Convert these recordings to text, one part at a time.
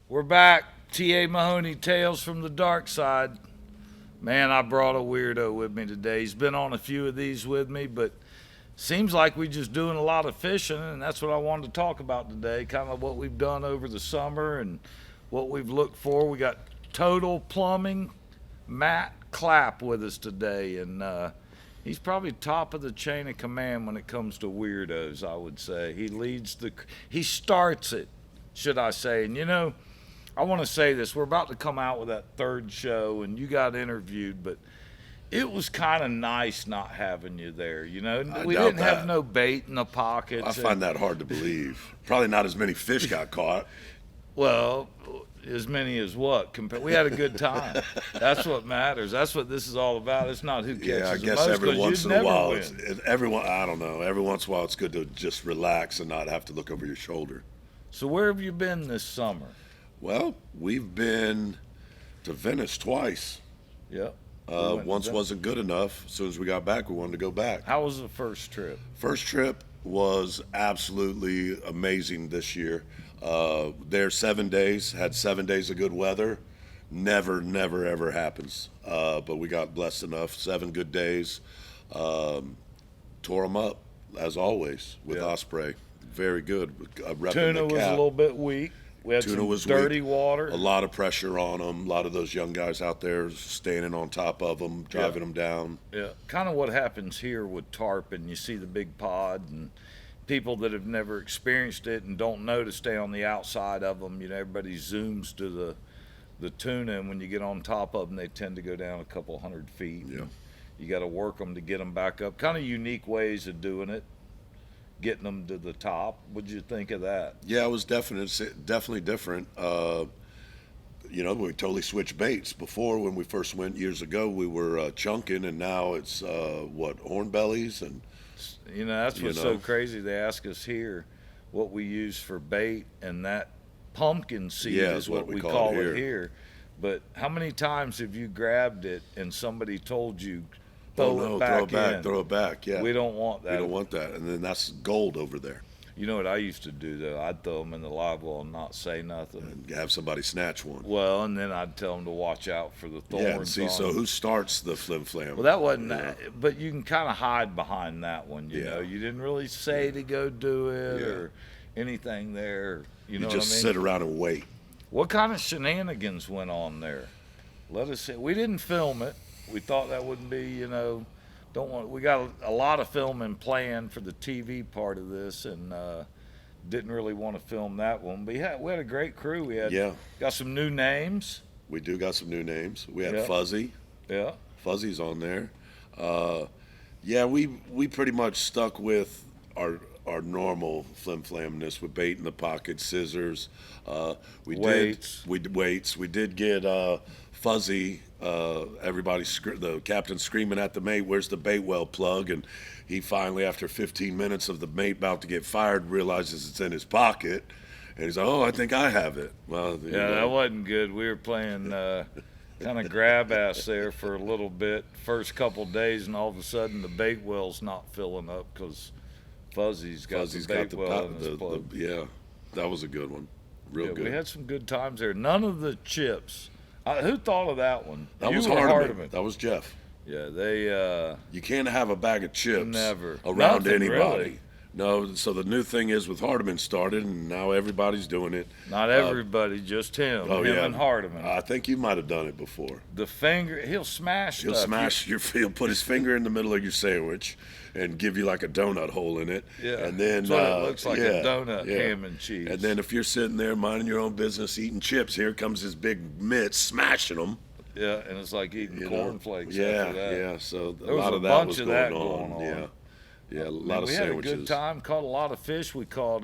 We're back. T.A. Mahoney, Tales from the Dark Side. Man, I brought a weirdo with me today. He's been on a few of these with me, but seems like we're just doing a lot of fishing, and that's what I wanted to talk about today. Kind of what we've done over the summer and what we've looked for. We got Total Plumbing, Matt Clapp with us today, and he's probably top of the chain of command when it comes to weirdos, I would say. He starts it, should I say. And I want to say this. We're about to come out with that third show, and you got interviewed, but it was kind of nice not having you there. I We doubt didn't have that. no bait in the pockets. I find that hard to believe. Probably not as many fish got caught. Well, as many as what? We had a good time. That's what matters. That's what this is all about. It's not who catches Yeah, I the guess most, every 'cause once you'd in a never while, win. I don't know. Every once in a while, it's good to just relax and not have to look over your shoulder. So where have you been this summer? Well, we've been to Venice twice. Yep. We went to Once Venice. wasn't good enough. As soon as we got back, we wanted to go back. How was the first trip? First trip was absolutely amazing this year. There 7 days, had 7 days of good weather. Never, ever happens. But we got blessed enough. 7 good days. Tore them up, as always, with Yeah. Osprey. Very good. Repping Tuna the was a cap. little bit weak. We had Tuna some was dirty weak. water. A lot of pressure on them. A lot of those young guys out there standing on top of them, driving them down. Yeah, kind of what happens here with tarpon. You see the big pod, and people that have never experienced it and don't know to stay on the outside of them. Everybody zooms to the tuna, and when you get on top of them, they tend to go down a couple 100 feet. Yeah. You got to work them to get them back up. Kind of unique ways of doing it, getting them to the top. What'd you think of that? Yeah, it was definitely different. We totally switched baits. Before, when we first went years ago, we were chunking, and now it's hornbellies and That's You what's know. so crazy. They ask us here what we use for bait, and that pumpkin seed Yeah, is is what what we we call call it it here. But how many times have you grabbed it and somebody told you, throw it back in? throw it back. Yeah, We don't want we that. don't want that, and then that's gold over there. You know what I used to do though? I'd throw them in the live well and not say nothing. And have somebody snatch one. Well, and then I'd tell them to watch out for the thorns. Yeah, and see, on so them. who starts the flim flam? Well, that wasn't Yeah. that, but you can kind of hide behind that one. Yeah. You didn't really say to go do it Yeah. or anything there. You know You just what I mean? sit around and wait. What kind of shenanigans went on there? Let us see. We didn't film it. We thought that wouldn't be, don't want. We got a lot of filming planned for the TV part of this, and didn't really want to film that one. But we had a great crew. We had Yeah, got some new names. we do got some new names. We had Yeah. Fuzzy. Yeah. Fuzzy's on there. Yeah, we pretty much stuck with our normal flim flamness with bait in the pocket, scissors. Weights. We did weights. We did get Fuzzy. The captain screaming at the mate, "Where's the bait well plug?" And he finally, after 15 minutes of the mate about to get fired, realizes it's in his pocket. And he's like, "Oh, I think I have it." Well, Yeah, that wasn't good. We were playing kind of grab ass there for a little bit, first couple days, and all of a sudden the bait well's not filling up because Fuzzy's got Fuzzy's the bait got the, well po- in his plug. yeah, that was a good one. Real Yeah, good. we had some good times there. None of the chips. Who thought of that one? That You was or Hardiman. That was Jeff. Yeah, they. You can't have a bag of chips Never. around Nothing, anybody. really. No, so the new thing is with Hardiman started, and now everybody's doing it. Not everybody, just him. Oh him yeah, and Hardiman. I think you might have done it before. The finger, he'll smash He'll stuff. smash he'll put his finger in the middle of your sandwich and give you like a donut hole in it. Yeah, and then that's what it looks like, yeah, a donut, yeah. ham and cheese. And then if you're sitting there minding your own business, eating chips, here comes his big mitt smashing them. Yeah, and it's like eating You know? cornflakes Yeah, after that. yeah. So There a was lot a of that bunch was of going that on. going on. Yeah, yeah. A Man, lot of we sandwiches. had a good time. Caught a lot of fish. We caught.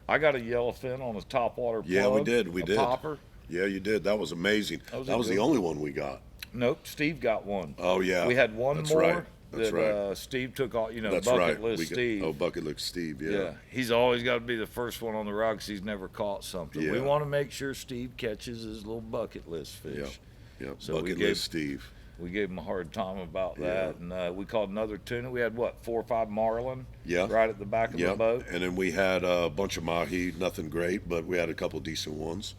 I got a yellowfin on a topwater plug. Yeah, we did. We a did. Popper. Yeah, you did. That was amazing. That was That a was the good only one we got. Nope, Steve got one. Oh yeah, We had one That's more right. That's that right. Steve took all. That's bucket right. list Steve. Bucket list Steve. Yeah. Yeah. He's always got to be the first one on the rod 'cause he's never caught something. We Yeah. want to make sure Steve catches his little bucket list fish. Yeah. So we bucket gave- list Steve. We gave him a hard time about Yeah. that, and we caught another tuna. We had, what, 4 or 5 marlin Yeah. right at the back of the Yeah, boat? and then we had a bunch of mahi, nothing great, but we had a couple decent ones,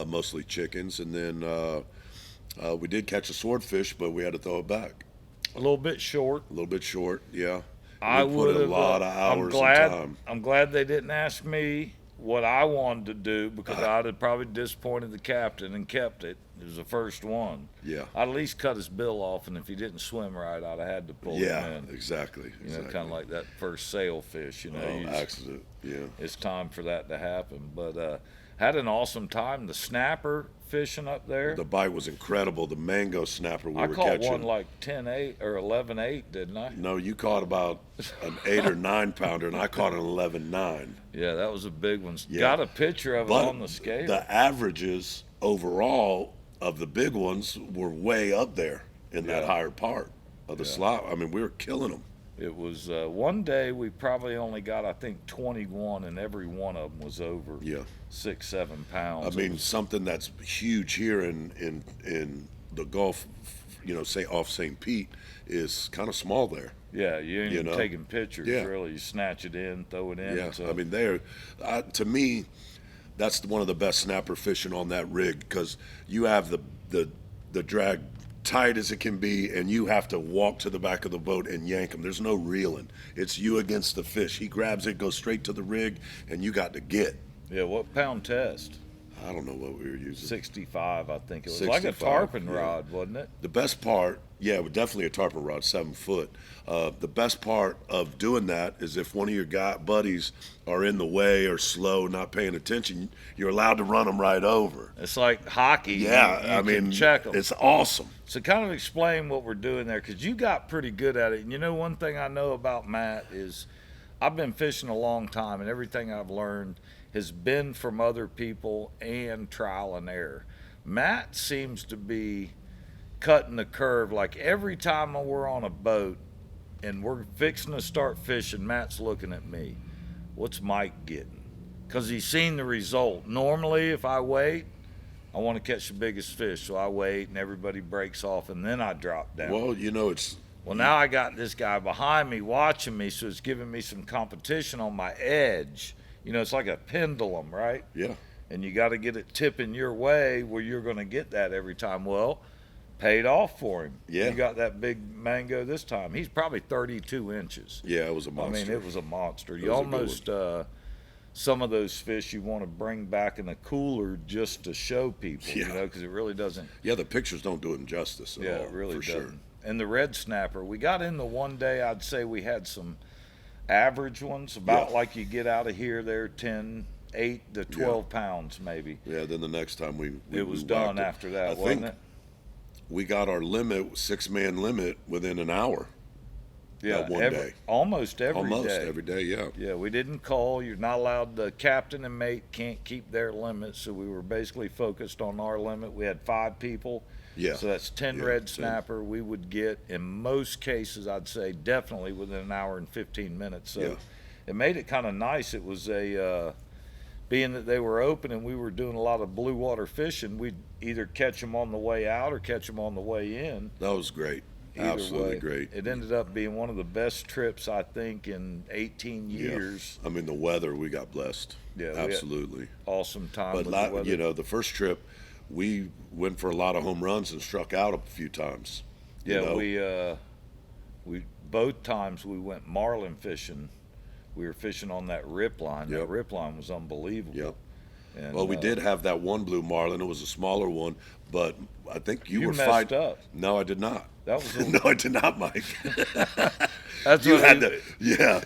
mostly chickens. And then we did catch a swordfish, but we had to throw it back. A little bit short. A little bit short, yeah. I We put would a have. lot of hours and time. I'm glad they didn't ask me what I wanted to do, because I'd have probably disappointed the captain and kept it. It was the first one. Yeah. I'd at least cut his bill off, and if he didn't swim right, I'd have had to pull Yeah, him in. exactly. You know, exactly. kind of like that first sailfish. You know, Oh, accident. Yeah. it's time for that to happen. But had an awesome time. The snapper fishing up there. The bite was incredible. The mango snapper we I were caught catching. one like 10-8 or 11-8, didn't I? No, you caught about an 8 or 9 pounder, and I caught an 11.9. Yeah, that was a big one. Yeah. Got a picture of it But on the scale. the averages overall of the big ones were way up there in that Yeah. higher part of the slot. I mean, we were killing them. It was one day we probably only got, I think, 21, and every one of them was over Yeah. 6-7 I pounds. mean, something that's huge here in the Gulf, you know, say off St. Pete, is kind of small there. yeah, you ain't you even know. taking pictures, Yeah. really. You snatch it in, throw it in. Yeah, So, I mean, to me, that's one of the best snapper fishing on that rig, because you have the drag tight as it can be, and you have to walk to the back of the boat and yank them. There's no reeling. It's you against the fish. He grabs it, goes straight to the rig, and you got to get. yeah, what pound test? I don't know what we were using. 65, I think it was. Like a 65, tarpon yeah. rod, wasn't it? The best part, yeah, definitely a tarpon rod, 7 foot. The best part of doing that is if one of your buddies are in the way or slow, not paying attention, you're allowed to run them right over. It's like hockey. Yeah, you I can mean, check 'em. it's awesome. So kind of explain what we're doing there, because you got pretty good at it. And you know, one thing I know about Matt is I've been fishing a long time, and everything I've learned has been from other people and trial and error. Matt seems to be cutting the curve. Like every time we're on a boat and we're fixing to start fishing, Matt's looking at me. What's Mike getting? Because he's seen the result. Normally, if I wait, I want to catch the biggest fish, so I wait and everybody breaks off, and then I drop down. Well, you know, it's Well, now I got this guy behind me watching me, so it's giving me some competition on my edge. You know, it's like a pendulum, right? yeah, And you got to get it tipping your way where you're going to get that every time. Well, paid off for him. Yeah. You got that big mango this time. He's probably 32 inches. yeah, it was a I monster. mean, it was a monster. You was a good almost, some of those fish you want to bring back in a cooler just to show people, you Yeah. know, because it really doesn't. Yeah, the pictures don't do it justice at Yeah, all, it really for doesn't. sure. And the red snapper, we got in the one day, I'd say we had some average ones, about Yeah. like you get out of here, they're 8 to 12 pounds maybe. Yeah, then the next time we It was we done whacked it. after that, I wasn't think it? we got our limit, 6-man limit, within an hour. Yeah, one day. almost every day. Almost every day, yeah. Yeah, we didn't call. You're not allowed. The captain and mate can't keep their limit, so we were basically focused on our limit. We had 5 people. Yeah. So that's 10 Yeah, red 10. snapper we would get in most cases, I'd say definitely within an hour and 15 minutes. So Yeah. it made it kind of nice. It was being that they were open and we were doing a lot of blue water fishing, we'd either catch them on the way out or catch them on the way in. That was great. Either Absolutely way, great. It ended up being one of the best trips, I think, in 18 years. I mean, the weather, we got blessed. Yeah, we had absolutely. Awesome time But with the weather. you know, the first trip, we went for a lot of home runs and struck out a few times. you Yeah, know? we both times we went marlin fishing. We were fishing on that rip line. That Yep. rip line was unbelievable. Yep. And, Well, we did have that one blue marlin. It was a smaller one, but I think you You were messed fighting. up. No, I did not. That was a- No, I did not, Mike. That's You what had he- to, yeah.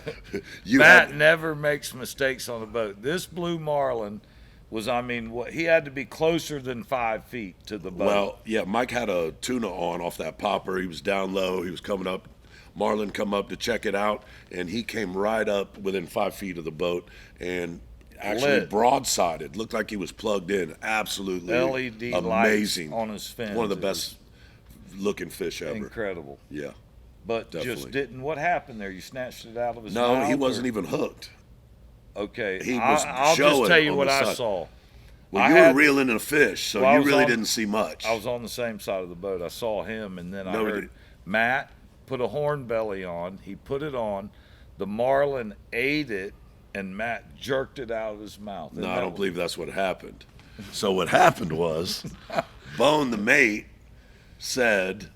You Matt had, never makes mistakes on the boat. This blue marlin was, I mean, he had to be closer than 5 feet to the boat. well, yeah, Mike had a tuna on off that popper. He was down low. He was coming up. Marlin come up to check it out, and he came right up within 5 feet of the boat and actually Lit. broadsided. Looked like he was plugged in. Absolutely LED amazing. lights on his fins. One of the It best looking fish was ever. incredible. Yeah. But just Definitely. didn't. What happened there? You snatched it out of his No, mouth? he wasn't or- even hooked. Okay, He was I'll just showing tell you on what the I side. saw. Well, I you had were reeling in a fish, so well, I you was really on- didn't see much. I was on the same side of the boat. I saw him, and then I No, we heard didn't. Matt put a horn belly on. He put it on. The marlin ate it, and Matt jerked it out of his mouth. No, I don't believe that's what happened. So what happened was, Bone the mate said,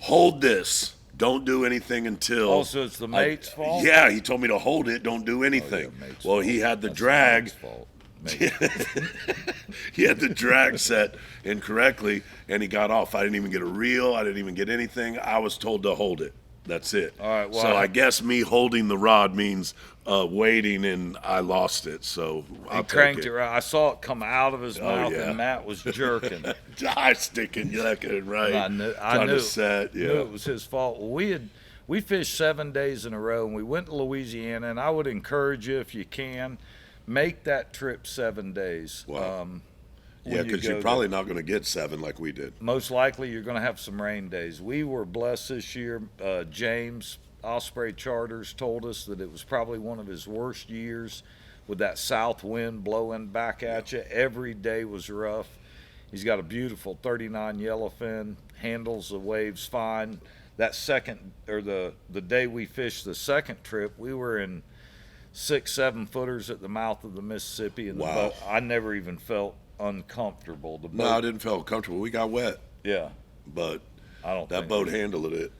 "Hold this. Don't do anything until." Also, it's the mate's fault? Yeah, he told me to hold it. Don't do anything. mate's Well, fault. he had the That's drag. Matt's fault. Mate. He had the drag set incorrectly, and he got off. I didn't even get a reel. I didn't even get anything. I was told to hold it. That's it. All right, well, so I guess me holding the rod means waiting, and I lost it. So He I'll cranked take it right. I saw it come out of his mouth, yeah. and Matt was jerking. Eye sticking, left and right. I knew, Trying to set, knew it was his fault. Well, we fished 7 days in a row, and we went to Louisiana. And I would encourage you, if you can, make that trip 7 days. Wow. when Yeah, you because go you're probably not going to get 7 like we did. most likely you're going to have some rain days. We were blessed this year. James Osprey Charters told us that it was probably one of his worst years with that south wind blowing back at you. Every day was rough. He's got a beautiful 39 yellowfin, handles the waves fine. That second, or the day we fished the second trip, we were in 6-7 footers at the mouth of the Mississippi, and the Wow. boat, I never even felt uncomfortable. The boat, No, I didn't feel comfortable. We got wet, yeah, but I don't that think boat handled it.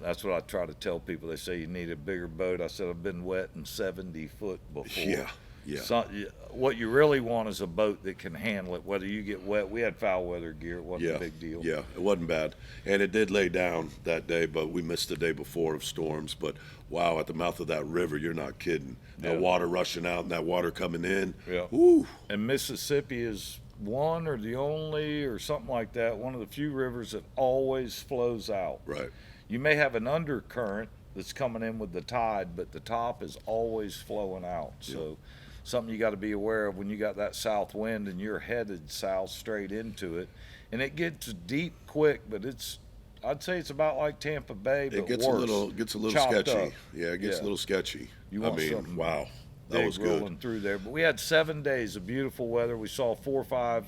that's what I try to tell people. They say you need a bigger boat. I said I've been wet in 70 foot before. Yeah, yeah. What you really want is a boat that can handle it. Whether you get wet, we had foul weather gear. It wasn't Yeah, a big deal. yeah, it wasn't bad, and it did lay down that day, but we missed the day before of storms. But wow, at the mouth of that river, you're not kidding. That Yeah. water rushing out and that water coming in. Yeah. Woo. And Mississippi is one or the only or something like that, one of the few rivers that always flows out. Right. You may have an undercurrent that's coming in with the tide, but the top is always flowing out. So something you got to be aware of when you got that south wind and you're headed south straight into it. And it gets deep quick, but I'd say it's about like Tampa Bay, but It gets worse. a little Chopped sketchy. up. Yeah, it gets Yeah. a little sketchy. You I want mean, something wow, that big was good. rolling through there. But we had 7 days of beautiful weather. We saw 4 or 5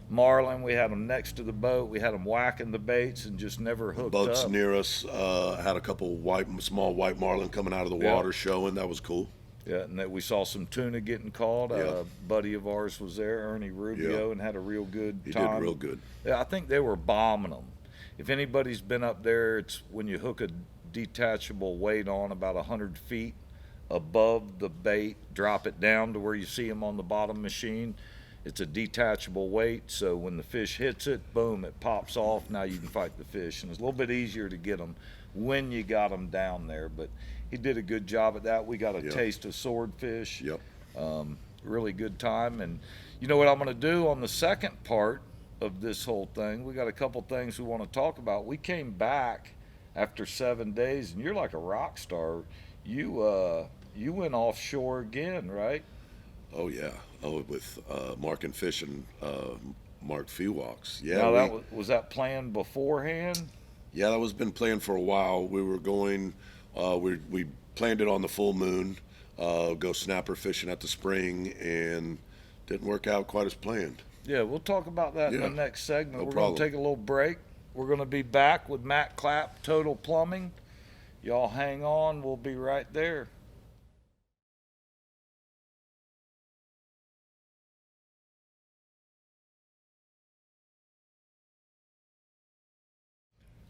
marlin. We had them next to the boat. We had them whacking the baits and just never hooked Boats up. near us had a couple small white marlin coming out of the Yeah. water showing. That was cool. Yeah, and that we saw some tuna getting caught. Yeah. A buddy of ours was there, Ernie Rubio, Yeah. and had a real good He time. did real good. Yeah, I think they were bombing them. If anybody's been up there, it's when you hook a detachable weight on about 100 feet above the bait, drop it down to where you see them on the bottom machine. It's a detachable weight, so when the fish hits it, boom, it pops off. Now you can fight the fish, and it's a little bit easier to get them when you got them down there. But he did a good job at that. We got a Yeah. taste of swordfish. Yep. Really good time. And you know what I'm going to do on the second part of this whole thing? We got a couple things we want to talk about. We came back after 7 days, and you're like a rock star. You went offshore again, right? Oh yeah. Oh, with Mark and Fish and Mark Fewalks. Yeah. Now we- was that planned beforehand? Yeah, that was been planned for a while. We were going. We planned it on the full moon. Go snapper fishing at the spring, and didn't work out quite as planned. Yeah, we'll talk about that in Yeah, the next segment. no We're going problem. to take a little break. We're going to be back with Matt Clapp, Total Plumbing. Y'all hang on. We'll be right there.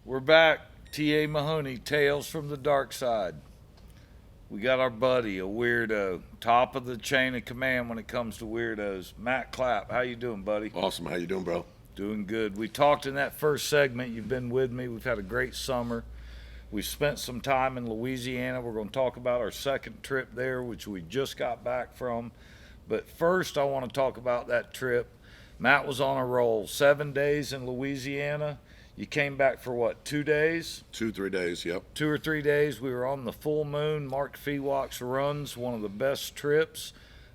We're back. T.A. Mahoney, Tales from the Dark Side. We got our buddy, a weirdo, top of the chain of command when it comes to weirdos. Matt Clapp, how you doing, buddy? Awesome. How you doing, bro? Doing good. We talked in that first segment. You've been with me. We've had a great summer. We've spent some time in Louisiana. We're going to talk about our second trip there, which we just got back from. But first, I want to talk about that trip. Matt was on a roll. 7 days in Louisiana. You came back for what, 2 days? 2-3 days. Yep. 2 or 3 days. We were on the full moon. Mark Fewalks runs one of the best trips.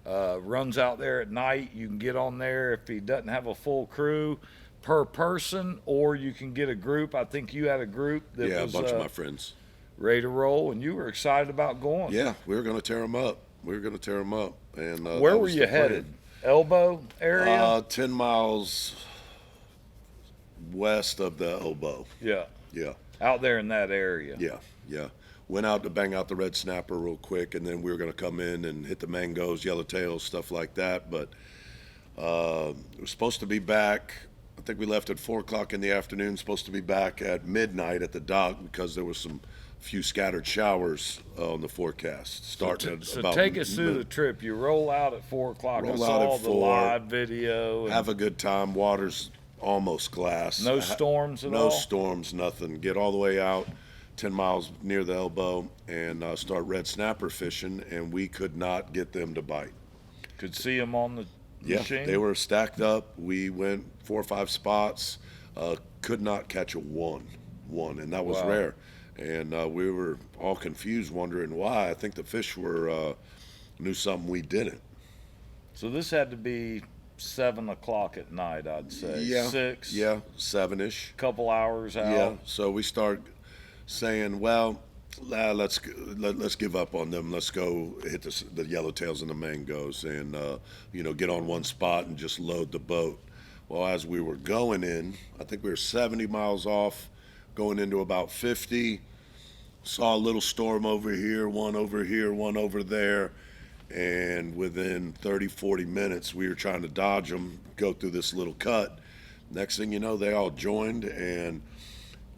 Runs out there at night. You can get on there if he doesn't have a full crew per person, or you can get a group. I think you had a group that Yeah, a was bunch of my friends. ready to roll, and you were excited about going. Yeah, we were going to tear them up. And Where that were was you the plan. headed elbow area? 10 miles west of the elbow. Yeah, Yeah, out there in that area. yeah, yeah. Went out to bang out the red snapper real quick, and then we were going to come in and hit the mangoes, yellowtails, stuff like that. But we were supposed to be back. I think we left at 4 o'clock in the afternoon. Supposed to be back at midnight at the dock because there was some few scattered showers on the forecast. Starting at So about take us through the trip. You roll out at 4 o'clock. I Roll out saw at the 4, live video. And have a good time. Water's almost glass. no storms at No all? storms, nothing. Get all the way out, 10 miles near the elbow, and start red snapper fishing, and we could not get them to bite. Could see them on the Yeah, machine? they were stacked up. We went 4 or 5 spots, could not catch a one, and that was Wow. rare. And we were all confused, wondering why. I think the fish were knew something we didn't. So this had to be 7 o'clock at night, I'd say. Yeah, 6. yeah, 7-ish. Couple hours out. Yeah, so we start saying, well, let's give up on them. Let's go hit the yellowtails and the mangoes, and get on one spot and just load the boat. Well, as we were going in, I think we were 70 miles off, going into about 50. Saw a little storm over here, one over there, and within 30, 40 minutes, we were trying to dodge them, go through this little cut. Next thing you know, they all joined, and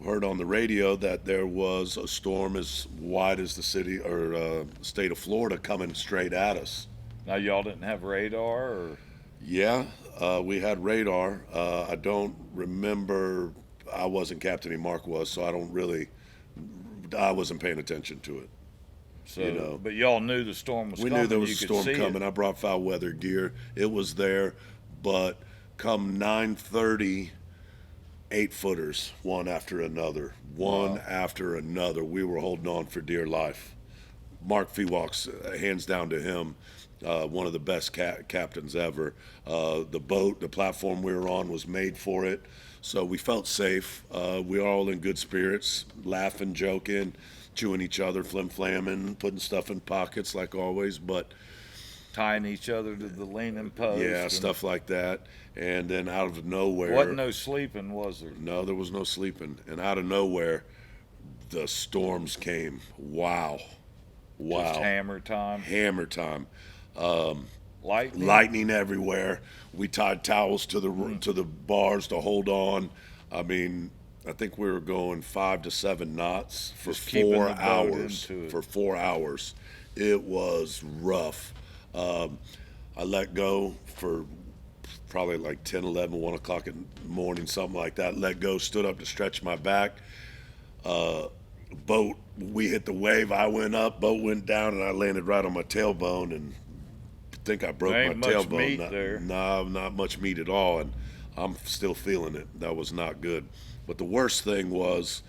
heard on the radio that there was a storm as wide as the city or state of Florida coming straight at us. Now y'all didn't have radar, or Yeah, we had radar. I don't remember. I wasn't captaining. Mark was, so I wasn't paying attention to it. so? But y'all knew the storm was We coming. knew there was You a could storm see coming. it. I brought foul weather gear. It was there, but come 9:30, 8-footers, one after another, after another. We were holding on for dear life. Mark Fewalk's, hands down to him, one of the best captains ever. The boat, the platform we were on was made for it, so we felt safe. We were all in good spirits, laughing, joking, chewing each other, flim-flamming, putting stuff in pockets like always, but Tying each other to the leaning post. yeah, and stuff like that. And then out of nowhere, Wasn't no sleeping, was there? no, there was no sleeping. And out of nowhere, the storms came. Wow. Just hammer time. Hammer time. Lightning. Lightning everywhere. We tied towels to the bars to hold on. I mean, I think we were going 5 to 7 knots for Just keeping 4 the boat hours. into it. For 4 hours, it was rough. I let go for probably like 10, 11, 1 o'clock in the morning, something like that. Let go, stood up to stretch my back. Boat, we hit the wave. I went up, boat went down, and I landed right on my tailbone, and I think I broke There my ain't much tailbone. meat there. No, not much meat at all, and I'm still feeling it. That was not good. But the worst thing was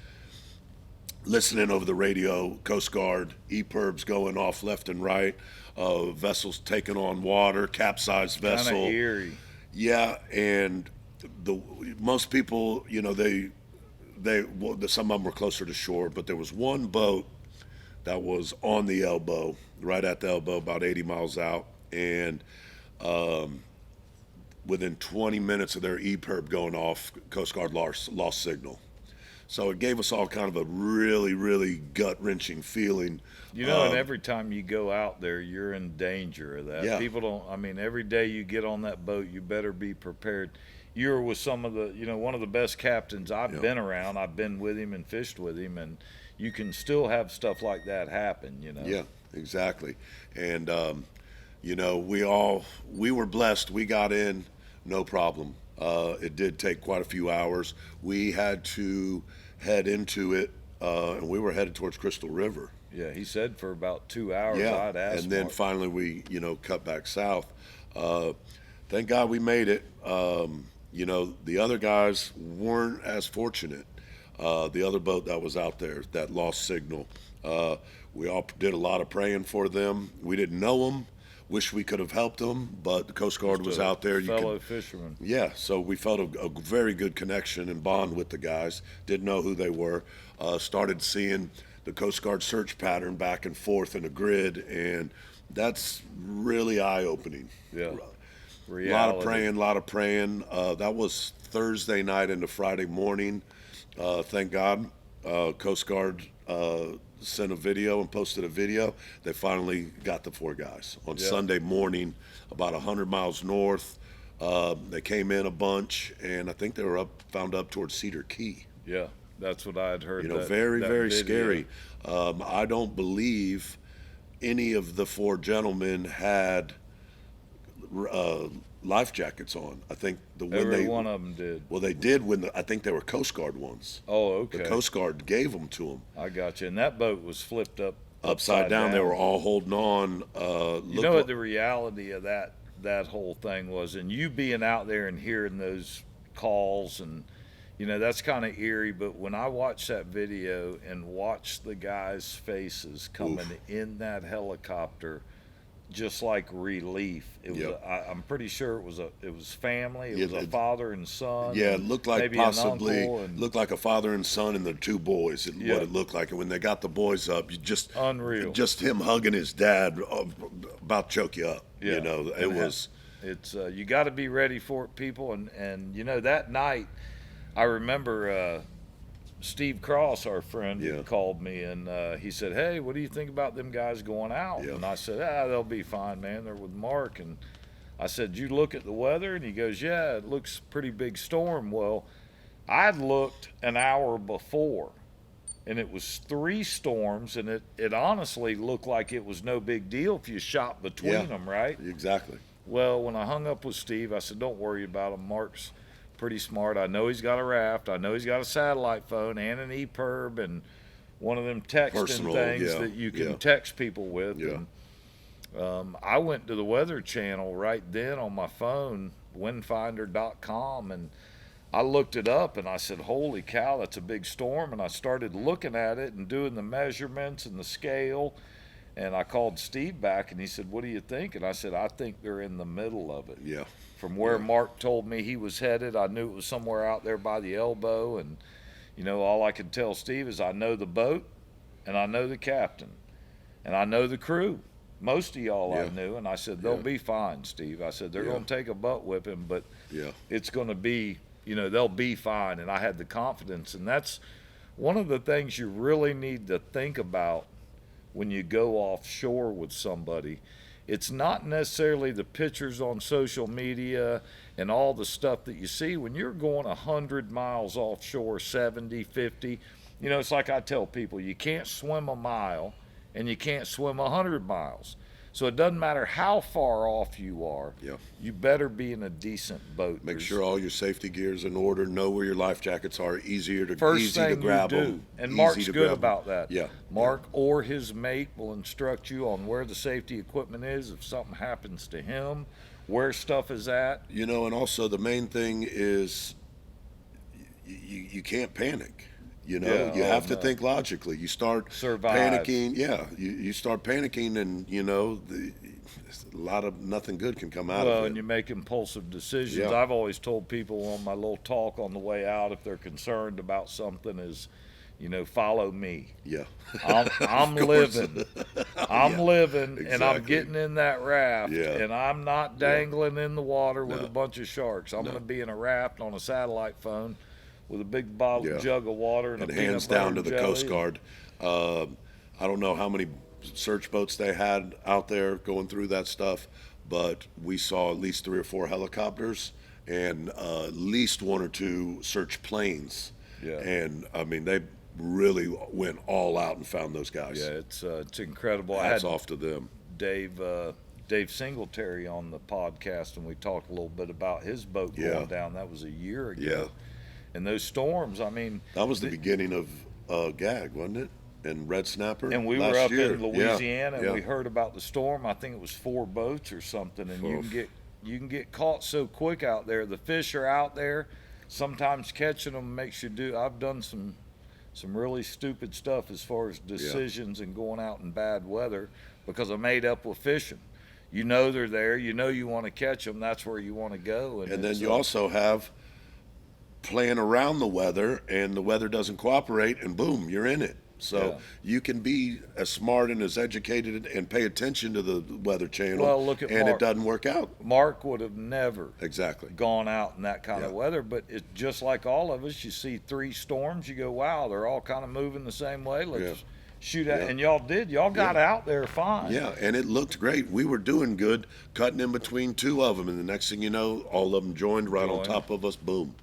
listening over the radio, Coast Guard, EPIRBs going off left and right, vessels taking on water, capsized Kind vessel. of eerie. Yeah, and most people, some of them were closer to shore, but there was one boat that was on the elbow, right at the elbow, about 80 miles out, and within 20 minutes of their EPIRB going off, Coast Guard lost signal. So it gave us all kind of a really, really gut-wrenching feeling. And every time you go out there, you're in danger of that. Yeah. People don't, every day you get on that boat, you better be prepared. You're with some of the, one of the best captains I've been around. I've been with him and fished with him, and you can still have stuff like that happen, Yeah, exactly. And, we were blessed. We got in, no problem. It did take quite a few hours. We had to head into it, and we were headed towards Crystal River. Yeah, he said for about 2 hours. Yeah, I'd asked and then Mark. finally we, cut back south. Thank God we made it. The other guys weren't as fortunate. The other boat that was out there that lost signal, we all did a lot of praying for them. We didn't know them. Wish we could have helped them, but the Coast Guard was out there. Fellow fisherman. Yeah, so we felt a very good connection and bond with the guys. Didn't know who they were. Started seeing the Coast Guard search pattern back and forth in a grid, and that's really eye-opening. Yeah. reality. A lot of praying. That was Thursday night into Friday morning. Thank God, Coast Guard sent a video and posted a video. They finally got the 4 guys on Sunday morning, about 100 miles north. They came in a bunch, and I think they were found up towards Cedar Key. Yeah, that's what I had heard. You know, that, very, that very video. scary. I don't believe any of the 4 gentlemen had life jackets on. I think Every one of them did. Well, they did I think they were Coast Guard ones. Oh, okay. The Coast Guard gave them to them. I got you. And that boat was flipped Upside down. They were all holding on. You know what the reality of that whole thing was, and you being out there and hearing those calls, and you know that's kind of eerie. But when I watched that video and watched the guys' faces coming in that helicopter, just like relief. It was. I'm pretty sure it was family. It was a father and son. Yeah, it looked like maybe possibly an uncle and, looked like a father and son and the 2 boys. What it looked like. And when they got the boys up, you just unreal. Just him hugging his dad, about to choke you up. Yeah. You know, it was. It's you got to be ready for it, people. And you know that night, I remember. Steve Cross, our friend, called me and he said, "Hey, what do you think about them guys going out?" And I said, "They'll be fine, man. They're with Mark." And I said, "You look at the weather?" And he goes, "Yeah, it looks pretty big storm." Well, I'd looked an hour before, and it was 3 storms, and it honestly looked like it was no big deal if you shot between them, right? Exactly. Well, when I hung up with Steve, I said, "Don't worry about him. Mark's pretty smart. I know he's got a raft. I know he's got a satellite phone and an EPIRB and one of them texting things that you can text people with." Yeah. And I went to the Weather Channel right then on my phone, windfinder.com, and I looked it up and I said, "Holy cow, that's a big storm." And I started looking at it and doing the measurements and the scale. And I called Steve back and he said, "What do you think?" And I said, "I think they're in the middle of it." Yeah. From where Mark told me he was headed, I knew it was somewhere out there by the elbow. And, you know, all I could tell Steve is I know the boat and I know the captain and I know the crew. Most of y'all I knew. And I said, "They'll be fine, Steve." I said, "They're going to take a butt whipping, but it's going to be, you know, they'll be fine." And I had the confidence. And that's one of the things you really need to think about when you go offshore with somebody. It's not necessarily the pictures on social media and all the stuff that you see. When you're going 100 miles offshore, 70, 50, you know, it's like I tell people, you can't swim a mile and you can't swim 100 miles. So it doesn't matter how far off you are. You better be in a decent boat. Make sure all your safety gear's in order. Know where your life jackets are. Easy to you grab do. them. And Mark's good about that. Yeah. Mark or his mate will instruct you on where the safety equipment is if something happens to him, where stuff is at. You know, and also the main thing is you can't panic. You know, you have to think logically. You start panicking. Yeah, you start panicking, and you know, nothing good can come out of it. Well, and you make impulsive decisions. I've always told people on my little talk on the way out, if they're concerned about something, is, you know, follow me. Yeah, I'm living. I'm living, exactly. And I'm getting in that raft, Yeah. and I'm not dangling in the water with a bunch of sharks. I'm going to be in a raft on a satellite phone with a big bottle jug of water and a hands down to the Coast Guard. I don't know how many search boats they had out there going through that stuff, but we saw at least 3 or 4 helicopters and at least 1 or 2 search planes. Yeah. And I mean, they really went all out and found those guys. Yeah, it's incredible. Hats off to them. Dave Singletary on the podcast, and we talked a little bit about his boat going down. That was a year ago. Yeah. And those storms, I mean, that was the beginning of GAG, wasn't it? And Red Snapper. And we were up in Louisiana, and we heard about the storm. I think it was 4 boats or something, and you can get caught so quick out there. The fish are out there. Sometimes catching them makes you do. I've done some really stupid stuff as far as decisions and going out in bad weather because I'm made up with fishing. You know they're there. You know you want to catch them. That's where you want to go. And then you also have playing around the weather, and the weather doesn't cooperate, and boom, you're in it. So Yeah. you can be as smart and as educated and pay attention to the Weather Channel, Well, look at and Mark. it doesn't work out. Mark would have never Exactly. gone out in that kind of Yeah. weather, but it's just like all of us. You see 3 storms, you go, wow, they're all kind of moving the same way. Let's Yeah. shoot at, Yeah. and y'all did. Y'all got out there fine. Yeah, and it looked great. We were doing good, cutting in between 2 of them, and the next thing you know, all of them joined right on Joined. top of us. Boom.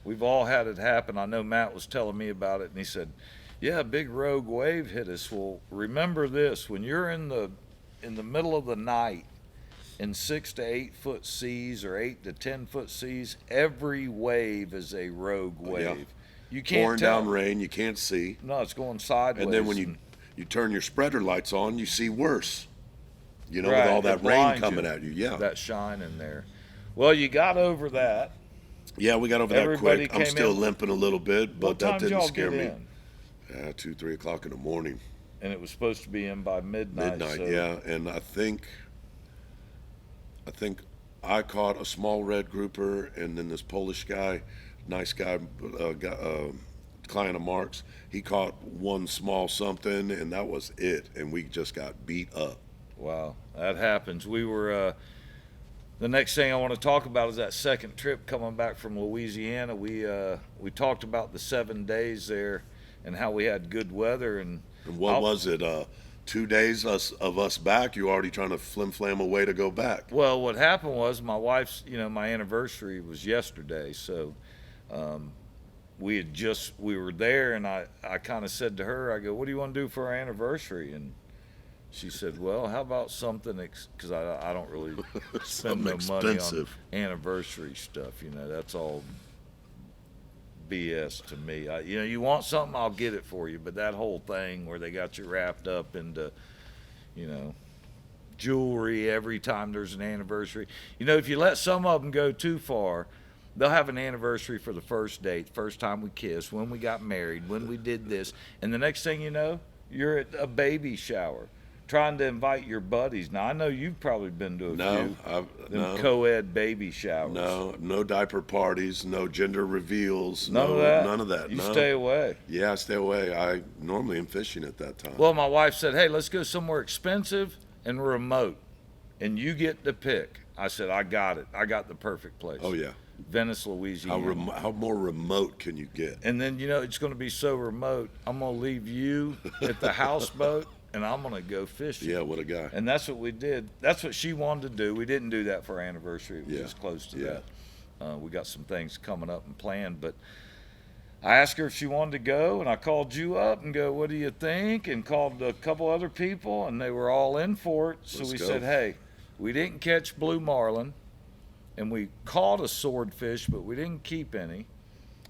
We've all had it happen. I know Matt was telling me about it, and he said, yeah, a big rogue wave hit us. Well, remember this, when you're in the middle of the night in 6 to 8 foot seas or 8 to 10 foot seas, every wave is a rogue wave. Yeah. You can't Pouring tell. down rain, you can't see. No, it's going sideways. And then when you turn your spreader lights on, you see worse. You know, Right, with all it that rain blinds coming you. at you. Yeah. that shine in there. Well, you got over that. Yeah, we got over that Everybody quick. I'm came still in. limping a little bit, but What that time did didn't y'all scare get me. in? 2, 3 o'clock in the morning. And it was supposed to be in by midnight. Midnight, so yeah. And I think I caught a small red grouper, and then this Polish guy, nice guy, client of Mark's, he caught one small something, and that was it. And we just got beat up. Wow, that happens. We were. The next thing I want to talk about is that second trip coming back from Louisiana. We talked about the 7 days there and how we had good weather. And what was it? 2 days of us back. You already trying to flim-flam away to go back. Well, what happened was my wife's, my anniversary was yesterday, so we were there, and I kind of said to her, I go, what do you want to do for our anniversary? And she said, well, how about something, because I don't really spend no money on expensive. anniversary stuff, that's all BS to me. You want something, I'll get it for you, but that whole thing where they got you wrapped up into, jewelry every time there's an anniversary. If you let some of them go too far, they'll have an anniversary for the first date, first time we kissed, when we got married, when we did this, and the next thing you know, you're at a baby shower trying to invite your buddies. Now, I know you've probably been to a few no, co-ed baby showers. no diaper parties, no gender reveals, None of that? none of that. You no. stay away. Yeah, I stay away. I normally am fishing at that time. Well, my wife said, hey, let's go somewhere expensive and remote, and you get to pick. I said, I got it. I got the perfect place. Oh yeah. Venice, Louisiana. How more remote can you get? And then, it's going to be so remote, I'm going to leave you at the houseboat, and I'm going to go fishing. Yeah, what a guy. And that's what we did. That's what she wanted to do. We didn't do that for our anniversary. It was Yeah. just close to Yeah. that. We got some things coming up and planned, but I asked her if she wanted to go, and I called you up and go, what do you think? And called a couple other people, and they were all in for it. So Let's we go. said, hey, we didn't catch blue marlin, and we caught a swordfish, but we didn't keep any.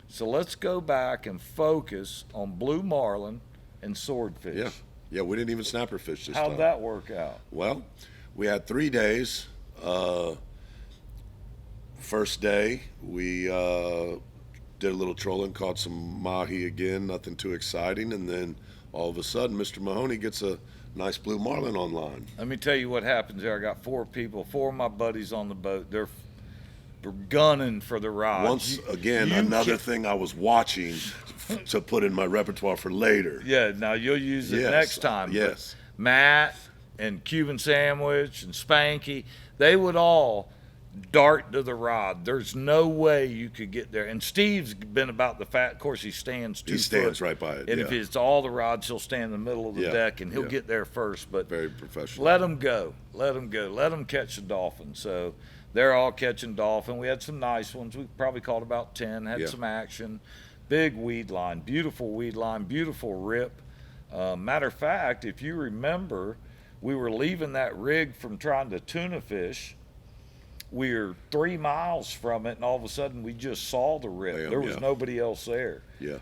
So let's go back and focus on blue marlin and swordfish. Yeah. Yeah, we didn't even snapper fish this time. How'd that work out? Well, we had 3 days. First day, we did a little trolling, caught some mahi again, nothing too exciting, and then all of a sudden, Mr. Mahoney gets a nice blue marlin online. Let me tell you what happens there. I got 4 people, 4 of my buddies on the boat. They're gunning for the rod. Once again, another thing I was watching to put in my repertoire for later. Yeah, now you'll use it Yes, next time. yes. But Matt and Cuban Sandwich and Spanky, they would all dart to the rod. There's no way you could get there. And Steve's been about the fact. Of course, he stands 2 He stands foot. right by it, And if yeah. it's all the rods, he'll stand in the middle of the Yeah, deck, and he'll yeah. get there first. But Very professional. let them go. Let them go. Let them catch the dolphin. So they're all catching dolphin. We had some nice ones. We probably caught about 10, had Yeah. some action. Big weed line, beautiful rip. Matter of fact, if you remember, we were leaving that rig from trying to tuna fish. We were 3 miles from it, and all of a sudden we just saw the rip. Bam, There was yeah. nobody else there. Yeah.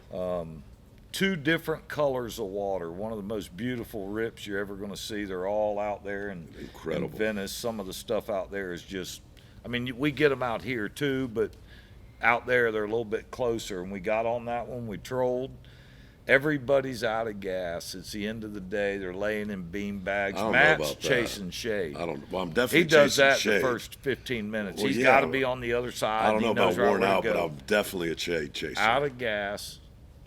2 different colors of water. One of the most beautiful rips you're ever going to see. They're all out there in Incredible. Venice. Some of the stuff out there is just, we get them out here too, but out there they're a little bit closer. And we got on that one. We trolled. Everybody's out of gas. It's the end of the day. They're laying in bean bags. I don't know Matt's about that. chasing shade. Well, I'm definitely He does chasing that shade. the first 15 minutes. Well, He's yeah. got to be on the other side. I don't know He knows about right worn where to out, but go. I'm definitely a shade chaser. Out of gas,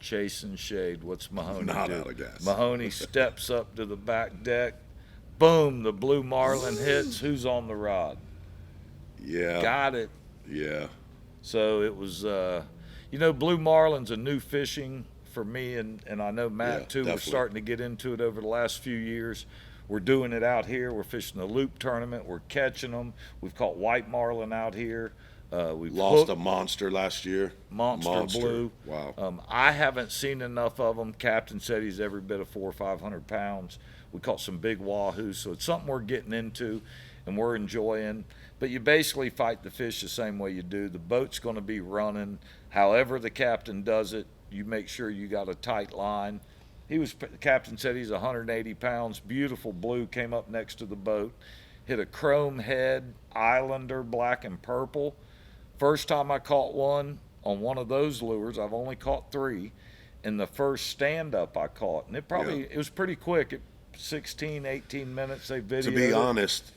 chasing shade. What's Mahoney Not do? out of gas. Mahoney steps up to the back deck. Boom, the blue marlin hits. Who's on the rod? Yeah. Got it. Yeah. So it was, blue marlin's a new fishing for me, and I know Matt Yeah, too. definitely. We're starting to get into it over the last few years. We're doing it out here. We're fishing the loop tournament. We're catching them. We've caught white marlin out here. We've Lost hooked a monster last year. monster blue. Wow. I haven't seen enough of them. Captain said he's every bit of 400 or 500 pounds. We caught some big wahoos, so it's something we're getting into and we're enjoying. But you basically fight the fish the same way you do. The boat's going to be running. However the captain does it, you make sure you got a tight line. The captain said he's 180 pounds. Beautiful blue came up next to the boat. Hit a chrome head, Islander, black and purple. First time I caught one on one of those lures, I've only caught 3. In the first stand-up I caught, and it was pretty quick. At 16, 18 minutes, they videoed To be it. honest,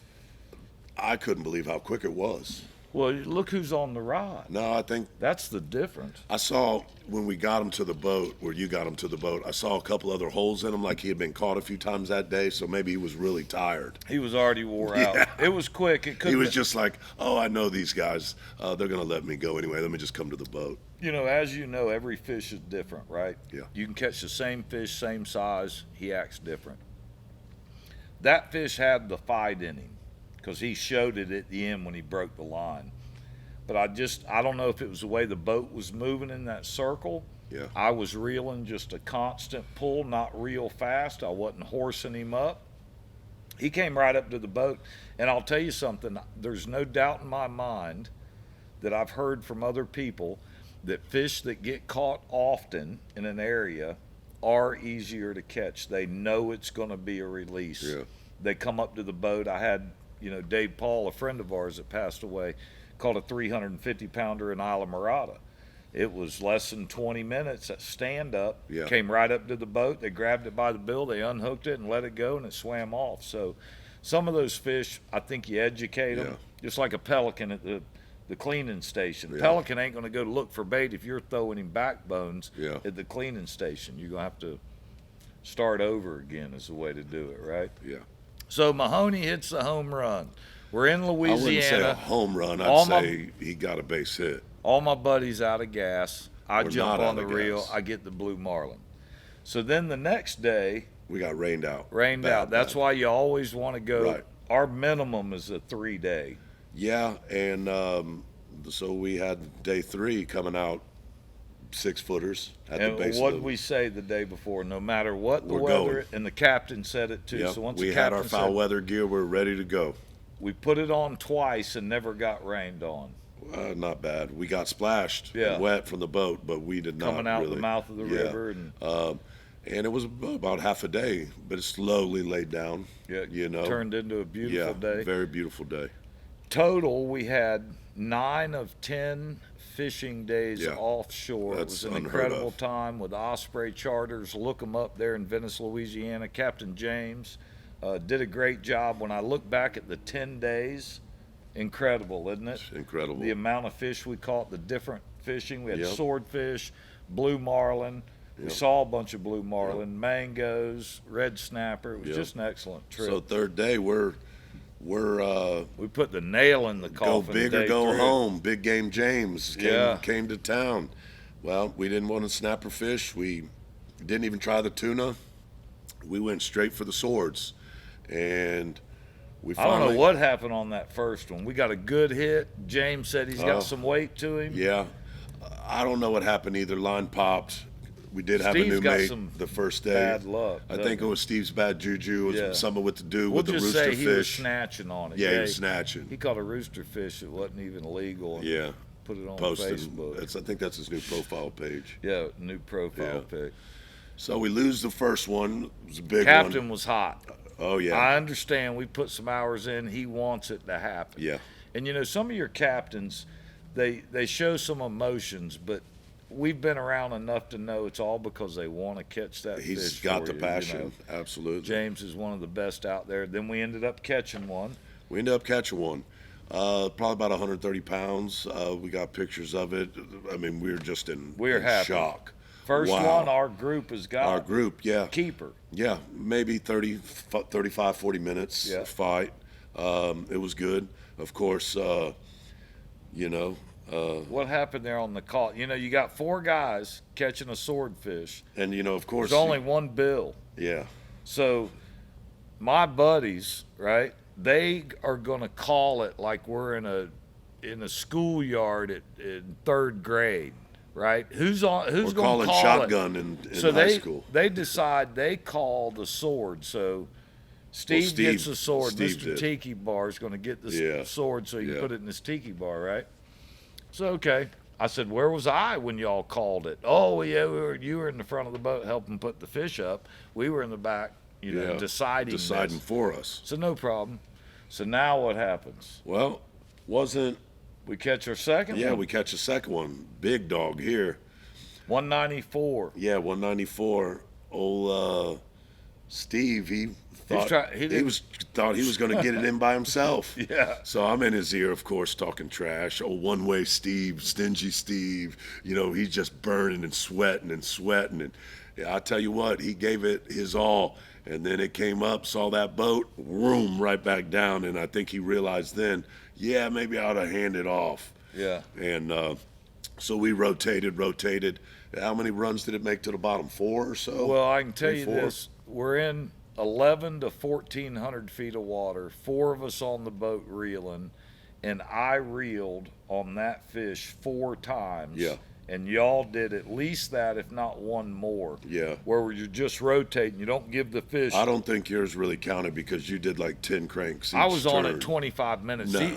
I couldn't believe how quick it was. Well, look who's on the rod. No, I think That's the difference. I saw when we got him to the boat, where you got him to the boat, I saw a couple other holes in him, like he had been caught a few times that day, so maybe he was really tired. He was already wore out. Yeah. It was quick. He was just like, oh, I know these guys. They're going to let me go anyway. Let me just come to the boat. As you know, every fish is different, right? Yeah. You can catch the same fish, same size. He acts different. That fish had the fight in him because he showed it at the end when he broke the line. But I don't know if it was the way the boat was moving in that circle. Yeah. I was reeling just a constant pull, not real fast. I wasn't horsing him up. He came right up to the boat. And I'll tell you something, there's no doubt in my mind that I've heard from other people that fish that get caught often in an area are easier to catch. They know it's going to be a release. Yeah. They come up to the boat. I had, Dave Paul, a friend of ours that passed away, caught a 350 pounder in Isla Morada. It was less than 20 minutes at stand up. Yeah. Came right up to the boat. They grabbed it by the bill. They unhooked it and let it go, and it swam off. So some of those fish, I think you educate them, Yeah. just like a pelican at the cleaning station. Yeah. Pelican ain't going to go to look for bait if you're throwing him backbones Yeah. at the cleaning station. You're going to have to start over again is the way to do it, right? Yeah. So Mahoney hits the home run. We're in I wouldn't say a Louisiana. home run. All I'd my- say he got a base hit. All my buddies out of gas. I We're jump not on out the of reel. gas. I get the blue marlin. So then the next day, We got rained out. rained Bad, out. That's bad. why you always want to go. Right. Our minimum is a 3-day. Yeah, and so we had day 3 coming out 6-footers at the And base what of did the, we say the day before? No matter what the We're weather, going. and the captain said it too. yeah, So once we the had captain our foul said, weather gear. We're ready to go. we put it on twice and never got rained on. Not bad. We got splashed and wet from the boat, but we did not Coming out really. the mouth of the Yeah. river. And And it was about half a day, but it slowly laid down. turned into a beautiful day. Very beautiful day. Total, we had 9 of 10 fishing days Yeah. offshore. It That's was an unheard incredible of. time with Osprey Charters. Look them up there in Venice, Louisiana. Captain James did a great job. When I look back at the 10 days, incredible, isn't it? It's incredible. The amount of fish we caught, the different fishing. We had Yep. swordfish, blue marlin. We Yep. saw a bunch of blue marlin, mangoes, red snapper. It was Yep. just an excellent trip. So third day, we're we put the nail in the go coffin. big or day go 3. home. Big game James Yeah. came to town. Well, we didn't want to snapper fish. We didn't even try the tuna. We went straight for the swords, and we I don't finally. know what happened on that first one. We got a good hit. James said he's Oh. got some weight to him. Yeah, I don't know what happened either. Line popped. We did have Steve's a new got mate some the first day. bad luck, I doesn't think it was Steve's bad juju. It was Yeah. something with to do We'll with the just rooster say he was fish. snatching on it. Yeah, he was snatching. He caught a rooster fish that wasn't even legal. And Yeah, put it on posted. Facebook. I think that's his new profile page. Yeah, new profile Yeah. pic. So we lose the first one. It was a big Captain one. was hot. Oh yeah. I understand. We put some hours in. He wants it to happen. Yeah. And some of your captains, they show some emotions, but we've been around enough to know it's all because they want to catch that He's fish. got for the you, passion. Absolutely. James is one of the best out there. Then we ended up catching one. We ended up catching one. Probably about 130 pounds. We got pictures of it. I mean, we were just in We're happy. shock. First wow. one our group has got. Our group, yeah. Keeper. Yeah, maybe 30, 35, 40 minutes Yeah. fight. It was good. Of course, you know, What happened there on the call? You know, you got 4 guys catching a swordfish. and you know, of course, There's only one bill. yeah, So my buddies, right? They are going to call it like we're in a schoolyard in 3rd grade, right? Who's we're going to calling call shotgun it? in So high they school. they decide they call the sword. So Steve, Steve- gets the sword. Steve Mr. did. Tiki Bar is going to get the Yeah. sword so you Yeah. can put it in his tiki bar, right? So okay. I said, where was I when y'all called it? Oh, yeah, you were in the front of the boat helping put the fish up. We were in the back, Yeah. deciding Deciding this. for us. So no problem. So now what happens? Well, wasn't We catch our second yeah? one. We catch a second one. Big dog here. 194. Yeah, 194. Old Steve, he thought thought he was going to get it in by himself. Yeah. So I'm in his ear, of course, talking trash. Oh, one-way Steve, stingy Steve. You know, he's just burning and sweating and sweating. And yeah, I tell you what, he gave it his all. And then it came up, saw that boat, room right back down. And I think he realized then, yeah, maybe I ought to hand it off. Yeah. And so we rotated. How many runs did it make to the bottom? 4 or so? Well, I can tell 3, you 4? this. We're in 11 to 1,400 feet of water, 4 of us on the boat reeling, and I reeled on that fish 4 times. Yeah. And y'all did at least that, if not one more. Yeah. Where you're just rotating. You don't give the fish. I don't think yours really counted because you did like 10 cranks. I each was on turn. it 25 minutes. No. See,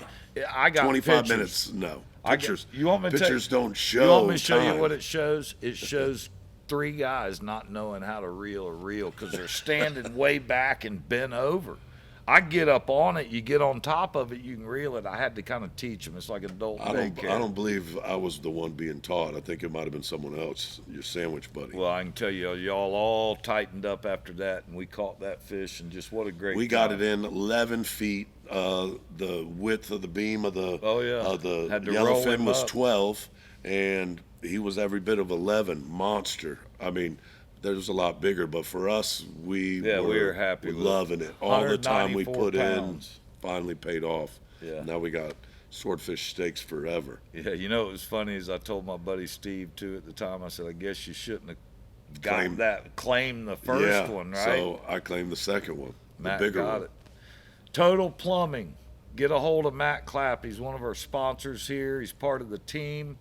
I got 25 pictures. minutes. No. I Pictures. you want me to pictures tell don't show. You want me to show time. you what it shows? It shows 3 guys not knowing how to reel a reel because they're standing way back and bent over. I get up on it, you get on top of it, you can reel it. I had to kind of teach them. It's like adult I daycare. don't believe I was the one being taught. I think it might have been someone else, your sandwich buddy. Well, I can tell you, y'all all tightened up after that, and we caught that fish, and just what a great we got time. it in 11 feet. The width of the beam of the Oh, yeah. the Had to roll yellowfin him was up. 12, and he was every bit of 11. Monster. I mean, there's a lot bigger, but for us, we were happy with it. loving it. All the time we 194 put pounds. in finally paid off. Yeah. Now we got swordfish steaks forever. Yeah, you know what was funny is I told my buddy Steve, too, at the time, I said, I guess you shouldn't have claimed the first Yeah, one, right? So I claimed the second one, Matt the bigger got one. it. Total Plumbing. Get a hold of Matt Clapp. He's one of our sponsors here. He's part of the team,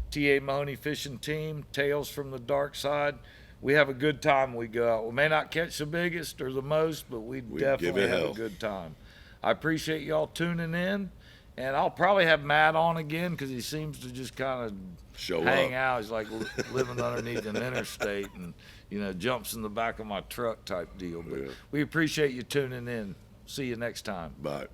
TA Mahoney Fishing Team, Tales from the Dark Side. We have a good time when we go out. We may not catch the biggest or the most, but we give definitely it have hell. a good time. I appreciate y'all tuning in, and I'll probably have Matt on again because he seems to just kind of Show hang up. out. He's like living underneath an interstate and, jumps in the back of my truck type deal. But Yeah. we appreciate you tuning in. See you next time. Bye.